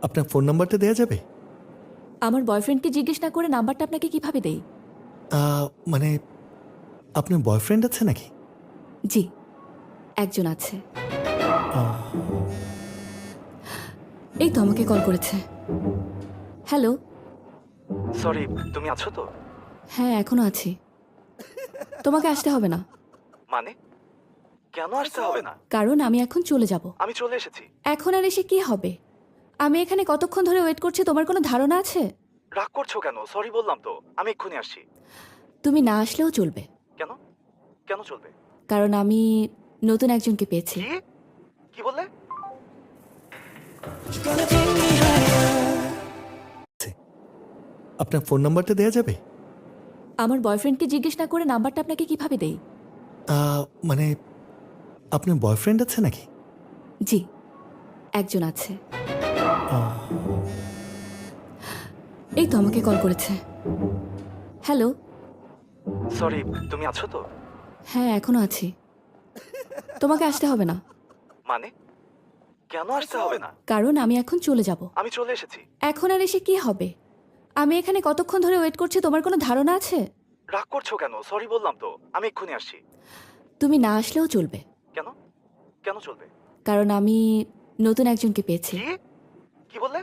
আপনার ফোন নাম্বারটা দেয়া যাবে? আমার বয়ফ্রেন্ডকে জিজ্ঞেস না করে নাম্বারটা আপনাকে কিভাবে দেই? মানে আপনার বয়ফ্রেন্ড আছে নাকি? জি, একজন আছে। এই তো আমাকে কল করেছে। হ্যালো। সরি, তুমি আছো তো? হ্যাঁ, এখনো আছি। তোমাকে আসতে হবে না, মানে কেন আসতে হবে না? কারণ আমি এখন চলে যাব। আমি চলে এসেছি। এখন আর এসে কি হবে? আমি এখানে কতক্ষণ ধরে ওয়েট করছি তোমার কোনো ধারণা আছে? রাগ করছো কেন? সরি বললাম তো, আমি এক্ষুনি আসছি। তুমি না আসলেও চলবে, কেন? কেন চলবে? কারণ আমি নতুন একজনকে পেয়েছি। কি? কি বললে? আপনার ফোন নাম্বারটা দেয়া যাবে? আমার বয়ফ্রেন্ডকে জিজ্ঞেস না করে নাম্বারটা আপনাকে কিভাবে দেই? মানে আপনার বয়ফ্রেন্ড আছে নাকি? জি, একজন আছে। এই তো আমাকে কল করেছে। হ্যালো। সরি, তুমি আছো তো? হ্যাঁ, এখনো আছি। তোমাকে আসতে হবে না, মানে কেন আসতে হবে না? কারণ আমি এখন চলে যাব। আমি চলে এসেছি। এখন আর এসে কি হবে? আমি এখানে কতক্ষণ ধরে ওয়েট করছি তোমার কোনো ধারণা আছে? রাগ করছো কেন? সরি বললাম তো, আমি এক্ষুনি আসছি। তুমি না আসলেও চলবে, কেন? কেন চলবে? কারণ আমি নতুন একজনকে পেয়েছি। কি? কি বললে?